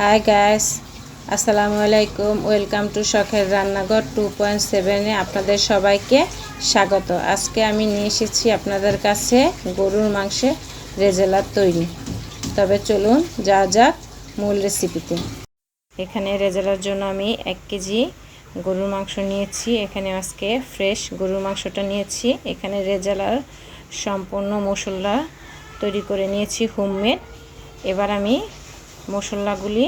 Hi guys, আসসালামু আলাইকুম। Welcome to শখের রান্নাঘর 2.7 আপনাদের সবাইকে স্বাগত। আজকে আমি নিয়ে এসেছি আপনাদের কাছে গরুর মাংসের রেজালা তৈরি। তবে চলুন যা যাক মূল রেসিপিতে। এখানে রেজালার জন্য আমি 1 কেজি গরুর মাংস নিয়েছি। এখানে আজকে ফ্রেশ গরুর মাংসটা নিয়েছি। এখানে রেজালার সম্পূর্ণ মশলা তৈরি করে নিয়েছি হোমমেড। এবার আমি মশলাগুলি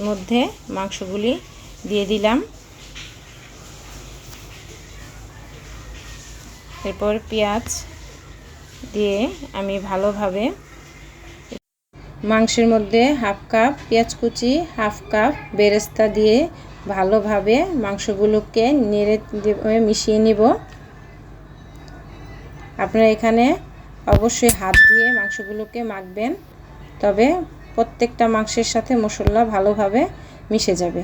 মধ্যে মাংসগুলি দিয়ে দিলাম। এরপর পেঁয়াজ দিয়ে আমি ভালোভাবে মাংসের মধ্যে হাফ কাপ পেঁয়াজ কুচি, হাফ কাপ বেরেস্তা দিয়ে ভালোভাবে মাংসগুলোকে নেড়ে মিশিয়ে নিব। আপনারা এখানে অবশ্যই হাত দিয়ে মাংসগুলোকে মাখবেন, তবে প্রত্যেকটা মাংসের সাথে মশলা ভালোভাবে মিশে যাবে।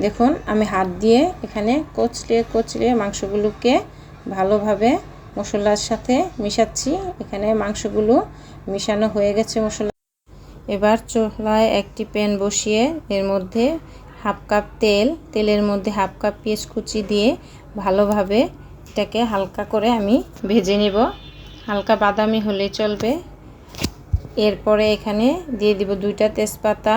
দেখুন আমি হাত দিয়ে এখানে কচলিয়ে মাংসগুলোকে ভালোভাবে মশলার সাথে মিশাচ্ছি। এখানে মাংসগুলো মিশানো হয়ে গেছে মশলা। এবার চুলায় একটি প্যান বসিয়ে এর মধ্যে হাফ কাপ তেলের মধ্যে হাফ কাপ পেঁয়াজ কুচি দিয়ে ভালোভাবে এটাকে হালকা করে আমি ভেজে নেব। হালকা বাদামি হলে চলবে। এরপরে এখানে দিয়ে দিব 2টা তেজপাতা।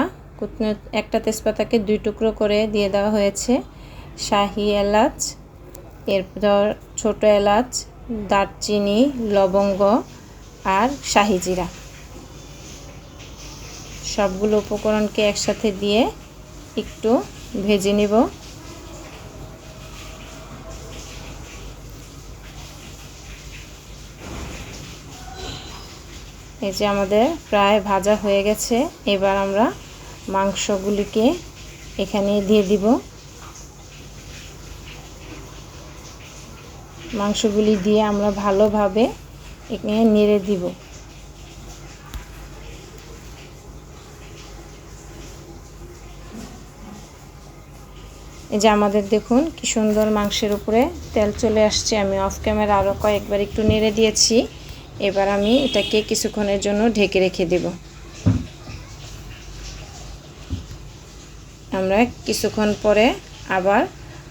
একটা তেজপাতাকে 2 টুকরো করে দিয়ে দেওয়া হয়েছে। শাহি এলাচ, এরপর ছোট এলাচ, দারচিনি, লবঙ্গ আর শাহি জিরা, সবগুলো উপকরণকে একসাথে দিয়ে একটু ভেজে নিব। এই যে আমাদের প্রায় ভাজা হয়ে গেছে। এবার আমরা মাংসগুলিকে এখানে দিয়ে দিব। মাংসগুলি দিয়ে আমরা ভালোভাবে এখানে নেড়ে দিব। এই যে আমাদের দেখুন কি সুন্দর মাংসের উপরে তেল চলে আসছে। আমি অফ ক্যামেরা আরও কয়েকবার একটু নেড়ে দিয়েছি। এবার আমি এটাকে কিছুক্ষণের জন্য ঢেকে রেখে দেব। আমরা কিছুক্ষণ পরে আবার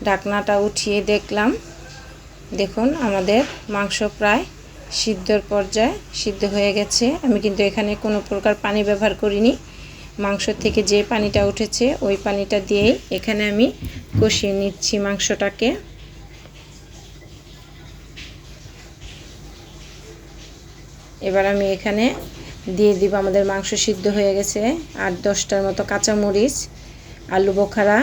ঢাকনাটা উঠিয়ে দেখলাম। দেখুন আমাদের মাংস প্রায় সিদ্ধর পর্যায়ে সিদ্ধ হয়ে গেছে। আমি কিন্তু এখানে কোনো প্রকার পানি ব্যবহার করিনি। মাংস থেকে যে পানিটা উঠেছে ওই পানিটা দিয়েই এখানে আমি কষিয়ে নিচ্ছি মাংসটাকে। এবার আমি এখানে দিয়ে দিব, আমাদের মাংস সিদ্ধ হয়ে গেছে, 8-10টার মতো কাঁচামরিচ, আলু বোখারা,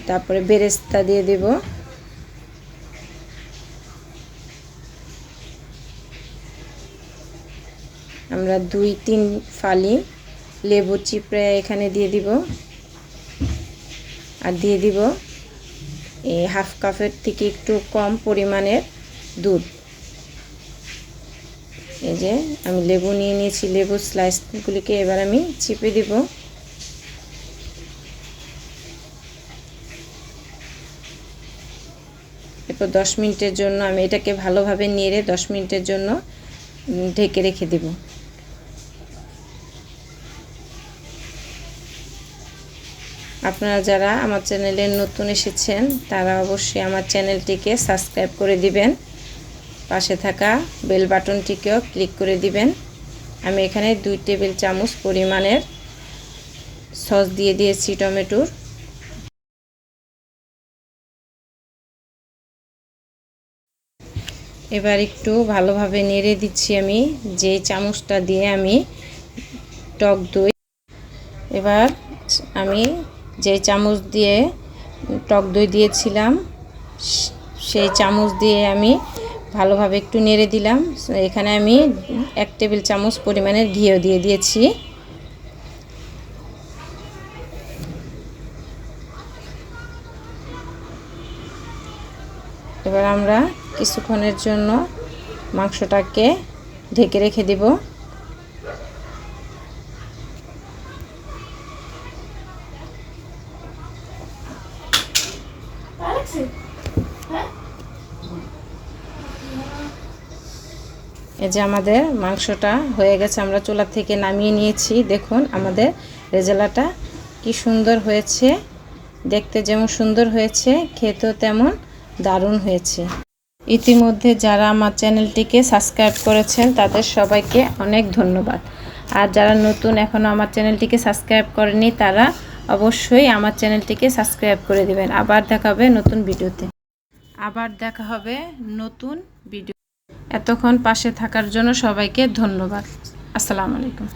তারপরে বেরেস্তা দিয়ে দেব। আমরা 2-3 ফালি লেবু চিপড়ে এখানে দিয়ে দিব। আর দিয়ে দিব এই হাফ কাপের থেকে একটু কম পরিমাণের দুধ। এই যে আমি লেবু নিয়ে নিয়েছি, লেবুর স্লাইসগুলিকে এবার আমি চিপে দিব। এরপর 10 মিনিটের জন্য আমি এটাকে ভালোভাবে নেড়ে 10 মিনিটের জন্য ঢেকে রেখে দেব। আপনারা যারা আমার চ্যানেলে নতুন এসেছেন তারা অবশ্যই আমার চ্যানেলটিকে সাবস্ক্রাইব করে দিবেন। পাশে থাকা বেল বাটনটিকেও ক্লিক করে দিবেন। আমি এখানে 2 টেবিল চামচ পরিমাণের সস দিয়ে দিয়েছি টমেটোর। এবার একটু ভালোভাবে নেড়ে দিচ্ছি আমি যে চামচটা দিয়ে আমি টক দই, এবার আমি যে চামচ দিয়ে টক দই দিয়েছিলাম সেই চামচ দিয়ে আমি ভালোভাবে একটু নেড়ে দিলাম। এখানে আমি 1 টেবিল চামচ পরিমাণের ঘিও দিয়ে দিয়েছি। এবার আমরা কিছুক্ষণের জন্য মাংসটাকে ঢেকে রেখে দেব। এই যে আমাদের মাংসটা হয়ে গেছে, আমরা চুলা থেকে নামিয়ে নিয়েছি। দেখুন আমাদের রেজালাটা কি সুন্দর হয়েছে, দেখতে যেমন সুন্দর হয়েছে খেতেও তেমন দারুণ হয়েছে। ইতিমধ্যে যারা আমার চ্যানেলটিকে সাবস্ক্রাইব করেছেন তাদের সবাইকে অনেক ধন্যবাদ। আর যারা নতুন এখনও আমার চ্যানেলটিকে সাবস্ক্রাইব করেনি তারা অবশ্যই আমার চ্যানেলটিকে সাবস্ক্রাইব করে দিবেন। আবার দেখা হবে নতুন ভিডিওতে, আবার দেখা হবে নতুন ভিডিও। এতক্ষণ পাশে থাকার জন্য সবাইকে ধন্যবাদ। আসসালামু আলাইকুম।